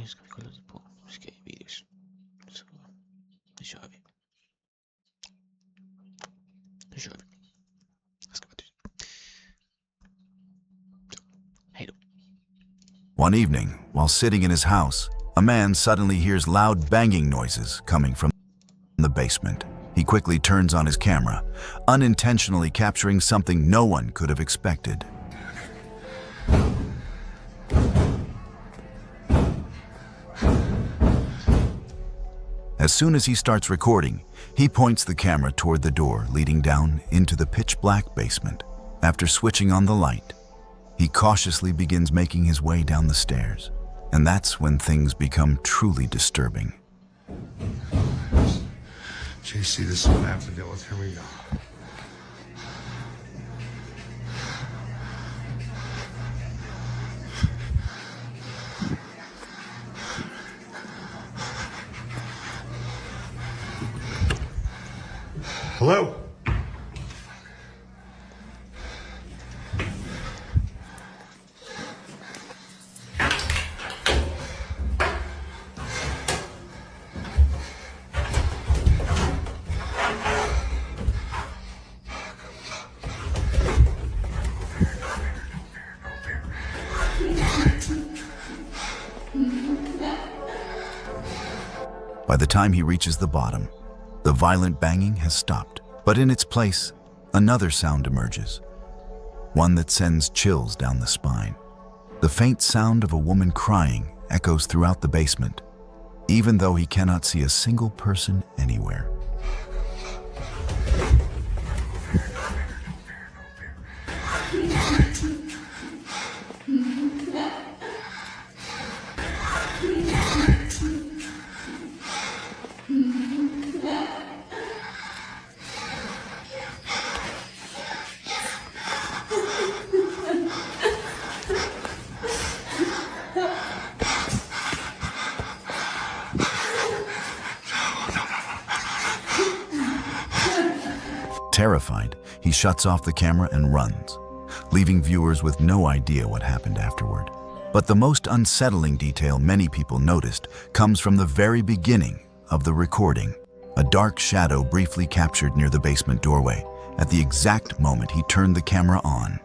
Nu ska vi kolla på videos. Så, nu kör vi. Nu kör vi. Jag ska vara tyst. Så, hej då. One evening, while sitting in his house, a man suddenly hears loud banging noises coming from the basement. He quickly turns on his camera, unintentionally capturing something no one could have expected. As soon as he starts recording, he points the camera toward the door leading down into the pitch-black basement. After switching on the light, he cautiously begins making his way down the stairs. And that's when things become truly disturbing. JC, this is what I have to deal with. Here we go. Hello? By the time he reaches the bottom, the violent banging has stopped. But in its place, another sound emerges, one that sends chills down the spine. The faint sound of a woman crying echoes throughout the basement, even though he cannot see a single person anywhere. Terrified, he shuts off the camera and runs, leaving viewers with no idea what happened afterward. But the most unsettling detail many people noticed comes from the very beginning of the recording. A dark shadow briefly captured near the basement doorway at the exact moment he turned the camera on.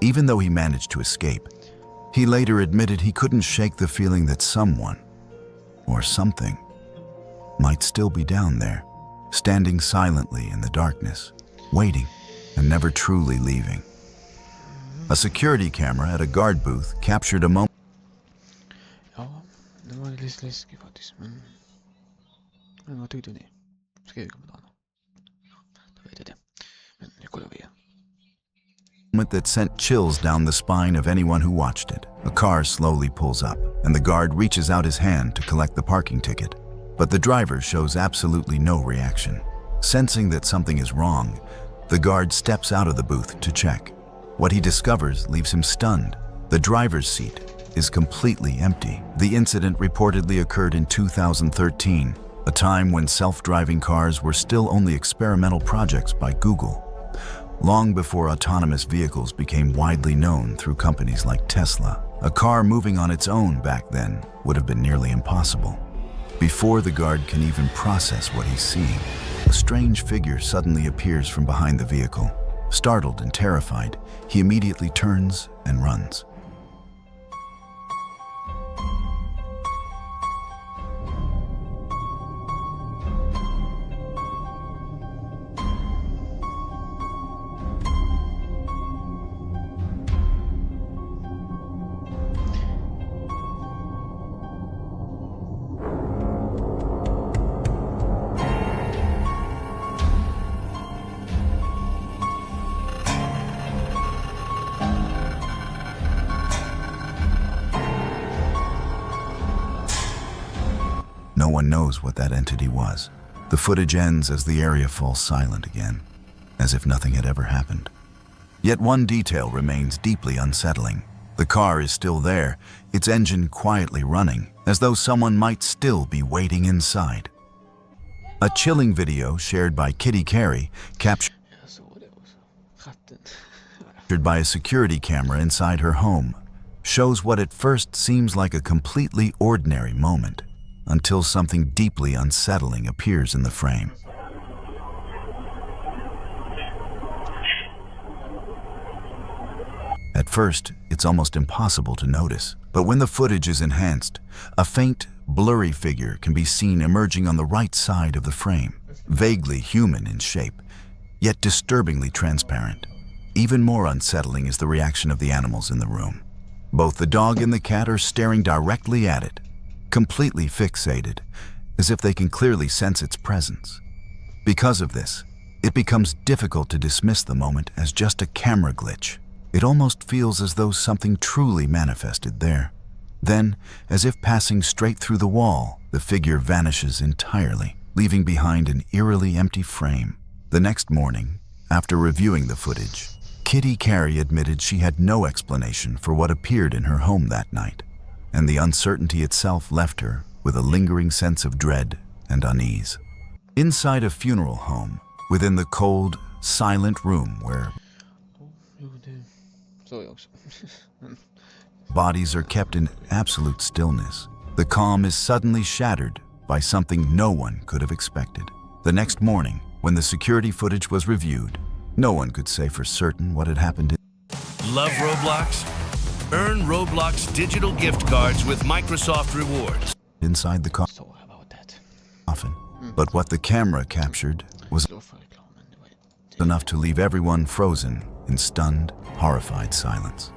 Even though he managed to escape, he later admitted he couldn't shake the feeling that someone, or something, might still be down there, standing silently in the darkness, waiting and never truly leaving. A security camera at a guard booth captured a moment. Ja, det var lite läskigt faktiskt, men vad tyckte ni? Skriv i kommentarerna. Då vet jag det. Men nu kollar vi igen. That sent chills down the spine of anyone who watched it. A car slowly pulls up, and the guard reaches out his hand to collect the parking ticket. But the driver shows absolutely no reaction. Sensing that something is wrong, the guard steps out of the booth to check. What he discovers leaves him stunned. The driver's seat is completely empty. The incident reportedly occurred in 2013, a time when self-driving cars were still only experimental projects by Google, long before autonomous vehicles became widely known through companies like Tesla. A car moving on its own back then would have been nearly impossible. Before the guard can even process what he's seeing, a strange figure suddenly appears from behind the vehicle. Startled and terrified, he immediately turns and runs. No one knows what that entity was. The footage ends as the area falls silent again, as if nothing had ever happened. Yet one detail remains deeply unsettling. The car is still there, its engine quietly running, as though someone might still be waiting inside. A chilling video shared by Kitty Carey, captured Jag såg det också. Katten. by a security camera inside her home, shows what at first seems like a completely ordinary moment, until something deeply unsettling appears in the frame. At first, it's almost impossible to notice, but when the footage is enhanced, a faint, blurry figure can be seen emerging on the right side of the frame, vaguely human in shape, yet disturbingly transparent. Even more unsettling is the reaction of the animals in the room. Both the dog and the cat are staring directly at it, completely fixated, as if they can clearly sense its presence. Because of this, it becomes difficult to dismiss the moment as just a camera glitch. It almost feels as though something truly manifested there. Then, as if passing straight through the wall, the figure vanishes entirely, leaving behind an eerily empty frame. The next morning, after reviewing the footage, Kitty Carey admitted she had no explanation for what appeared in her home that night, and the uncertainty itself left her with a lingering sense of dread and unease. Inside a funeral home, within the cold, silent room where Jo, det såg jag också. bodies are kept in absolute stillness, the calm is suddenly shattered by something no one could have expected. The next morning, when the security footage was reviewed, no one could say for certain what had happened. Love Roblox? Earn Roblox digital gift cards with Microsoft Rewards. Inside the So about that. coffin, but what the camera captured was Slå för reklamen. Det var det. enough to leave everyone frozen in stunned, horrified silence.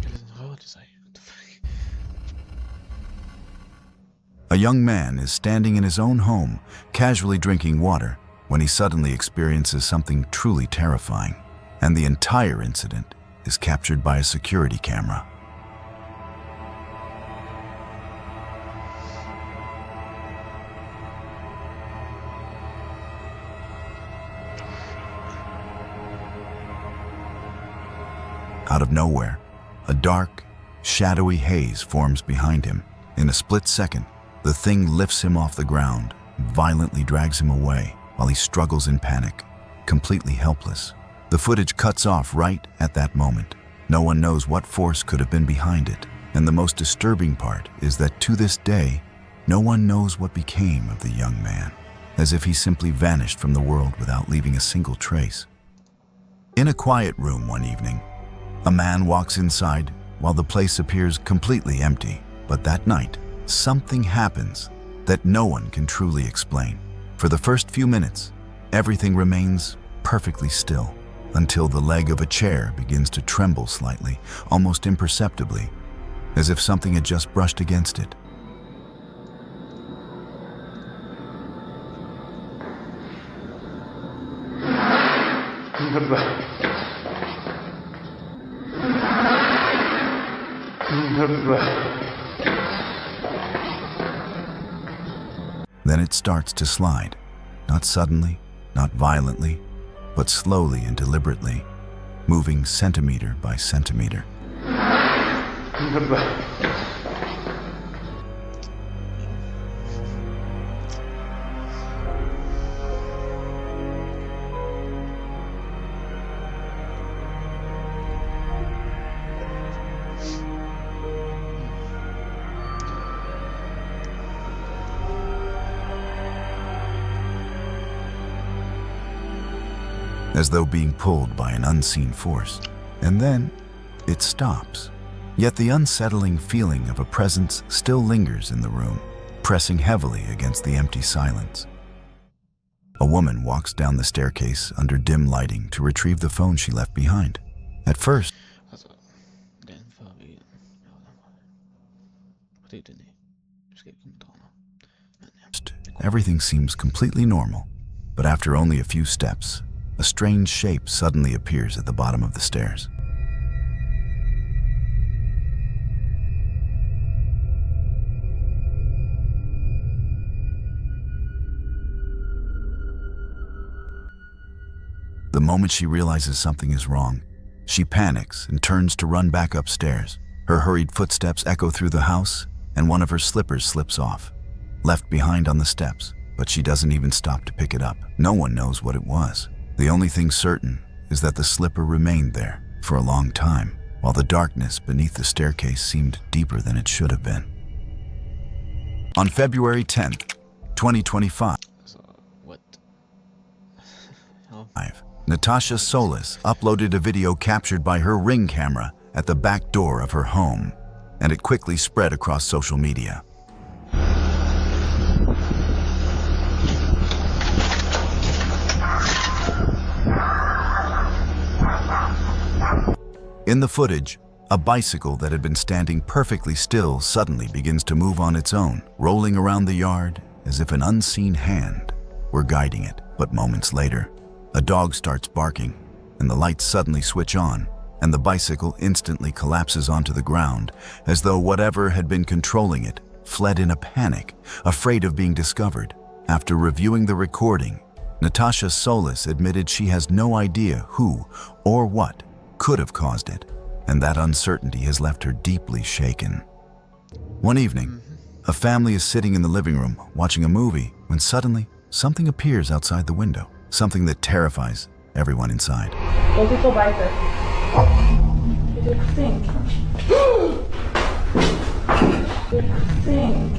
Eller den rörde sig. What the fuck? A young man is standing in his own home, casually drinking water, when he suddenly experiences something truly terrifying, and the entire incident is captured by a security camera. Out of nowhere, a dark, shadowy haze forms behind him. In a split second, the thing lifts him off the ground, violently drags him away while he struggles in panic, completely helpless. The footage cuts off right at that moment. No one knows what force could have been behind it, and the most disturbing part is that to this day, no one knows what became of the young man, as if he simply vanished from the world without leaving a single trace. In a quiet room one evening, a man walks inside while the place appears completely empty. But that night, something happens that no one can truly explain. For the first few minutes, everything remains perfectly still, until the leg of a chair begins to tremble slightly, almost imperceptibly, as if something had just brushed against it. Then it starts to slide, not suddenly, not violently, but slowly and deliberately, moving centimeter by centimeter. As though being pulled by an unseen force. And then it stops. Yet the unsettling feeling of a presence still lingers in the room, pressing heavily against the empty silence. A woman walks down the staircase under dim lighting to retrieve the phone she left behind. At first, Alltså, den förvirringen. Ja, den var... Vad tyckte ni? Jag skrev i kommentarerna. Men ja. everything seems completely normal. But after only a few steps, a strange shape suddenly appears at the bottom of the stairs. The moment she realizes something is wrong, she panics and turns to run back upstairs. Her hurried footsteps echo through the house, and one of her slippers slips off, left behind on the steps, but she doesn't even stop to pick it up. No one knows what it was. The only thing certain is that the slipper remained there for a long time, while the darkness beneath the staircase seemed deeper than it should have been. On February 10th, 2025, Så, what? Ja. Natasha Solis uploaded a video captured by her Ring camera at the back door of her home, and it quickly spread across social media. In the footage, a bicycle that had been standing perfectly still suddenly begins to move on its own, rolling around the yard as if an unseen hand were guiding it. But moments later, a dog starts barking, and the lights suddenly switch on, and the bicycle instantly collapses onto the ground, as though whatever had been controlling it fled in a panic, afraid of being discovered. After reviewing the recording, Natasha Solis admitted she has no idea who or what could have caused it, and that uncertainty has left her deeply shaken. One evening, a family is sitting in the living room watching a movie when suddenly something appears outside the window, something that terrifies everyone inside. Those little bikers. They sink. They sink.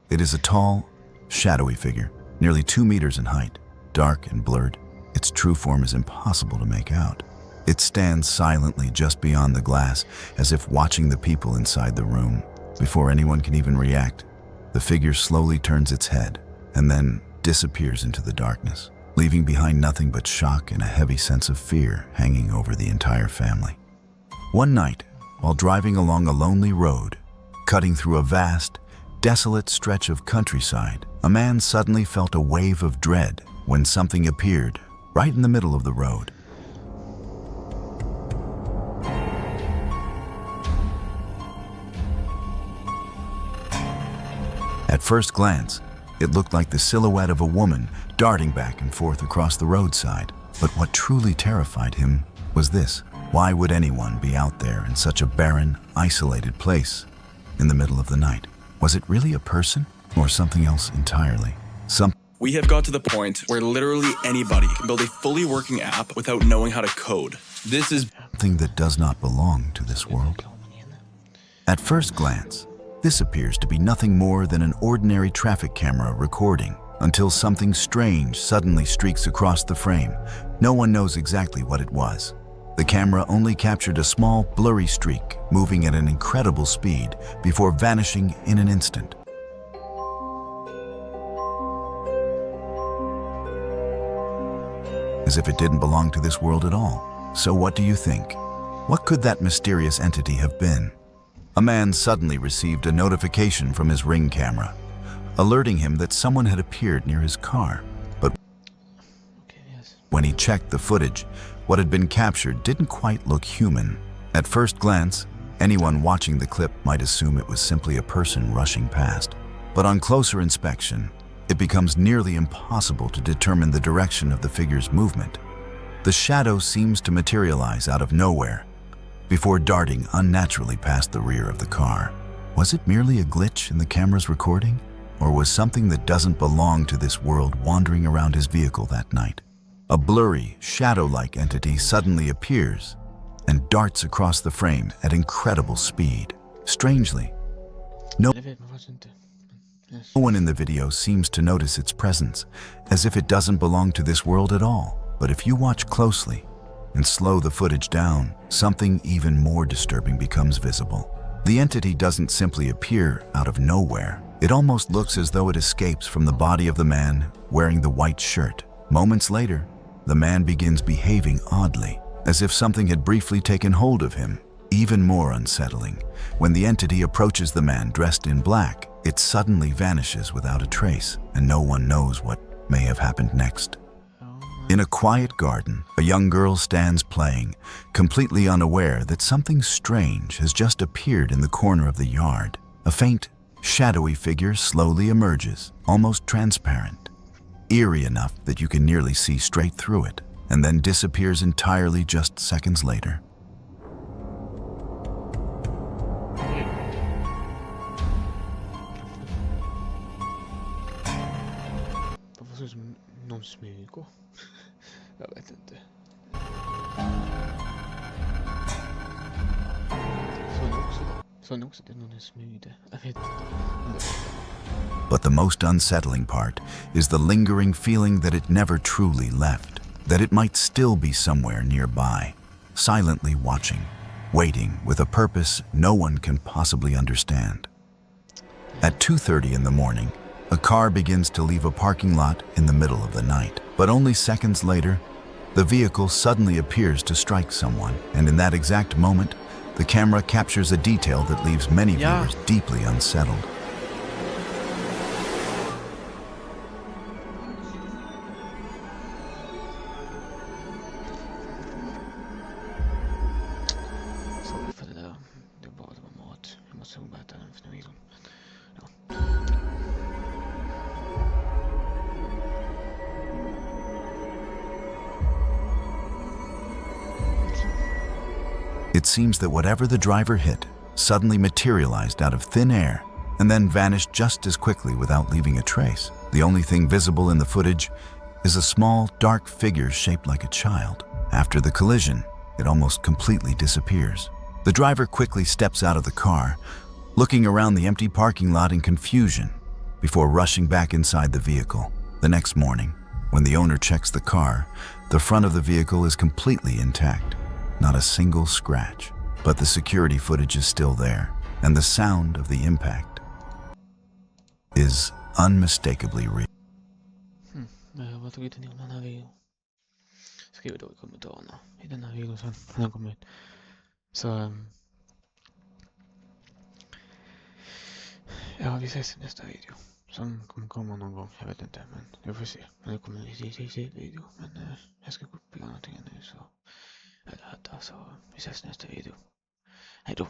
It is a tall, shadowy figure, nearly 2 meters in height, dark and blurred. Its true form is impossible to make out. It stands silently just beyond the glass, as if watching the people inside the room. Before anyone can even react, the figure slowly turns its head and then disappears into the darkness, leaving behind nothing but shock and a heavy sense of fear hanging over the entire family. One night, while driving along a lonely road, cutting through a vast, desolate stretch of countryside, a man suddenly felt a wave of dread when something appeared right in the middle of the road. At first glance, it looked like the silhouette of a woman darting back and forth across the roadside. But what truly terrified him was this. Why would anyone be out there in such a barren, isolated place in the middle of the night? Was it really a person or something else entirely? We have got to the point where literally anybody can build a fully working app without knowing how to code. This is Something that does not belong to this world. At first glance, this appears to be nothing more than an ordinary traffic camera recording, until something strange suddenly streaks across the frame. No one knows exactly what it was. The camera only captured a small, blurry streak, moving at an incredible speed before vanishing in an instant. As if it didn't belong to this world at all. So what do you think? What could that mysterious entity have been? A man suddenly received a notification from his Ring camera, alerting him that someone had appeared near his car. But when he checked the footage, what had been captured didn't quite look human. At first glance, anyone watching the clip might assume it was simply a person rushing past. But on closer inspection, it becomes nearly impossible to determine the direction of the figure's movement. The shadow seems to materialize out of nowhere, before darting unnaturally past the rear of the car. Was it merely a glitch in the camera's recording? Or was something that doesn't belong to this world wandering around his vehicle that night? A blurry, shadow-like entity suddenly appears and darts across the frame at incredible speed. Strangely, no one in the video seems to notice its presence, as if it doesn't belong to this world at all. But if you watch closely and slow the footage down, something even more disturbing becomes visible. The entity doesn't simply appear out of nowhere. It almost looks as though it escapes from the body of the man wearing the white shirt. Moments later, the man begins behaving oddly, as if something had briefly taken hold of him. Even more unsettling, when the entity approaches the man dressed in black, it suddenly vanishes without a trace, and no one knows what may have happened next. In a quiet garden, a young girl stands playing, completely unaware that something strange has just appeared in the corner of the yard. A faint, shadowy figure slowly emerges, almost transparent, eerie enough that you can nearly see straight through it, and then disappears entirely just seconds later. Varför ser det ut som någon smyger? Jag vet inte. Såg ni också att det är någon smygde? Jag vet inte. But the most unsettling part is the lingering feeling that it never truly left, that it might still be somewhere nearby, silently watching, waiting with a purpose no one can possibly understand. At 2:30 in the morning, a car begins to leave a parking lot in the middle of the night. But only seconds later, the vehicle suddenly appears to strike someone, and in that exact moment, the camera captures a detail that leaves many viewers deeply unsettled. Sorry för det där. Det var mat. Jag måste nog äta den för nu liksom. Ja. It seems that whatever the driver hit suddenly materialized out of thin air and then vanished just as quickly without leaving a trace. The only thing visible in the footage is a small, dark figure shaped like a child. After the collision, it almost completely disappears. The driver quickly steps out of the car, looking around the empty parking lot in confusion before rushing back inside the vehicle. The next morning, when the owner checks the car, the front of the vehicle is completely intact. Not a single scratch, but the security footage is still there, and the sound of the impact is unmistakably real. Vad tycker ni om den här videon? Skriv då i kommentarerna i den här videon sen när den kommer ut. Så ja, vi ses i nästa video. Som kommer komma någon gång, jag vet inte, men jag får se. Men det kommer en video, men jag ska gå upp och göra någonting nu så. Eller så vi ses i nästa video. Hej då!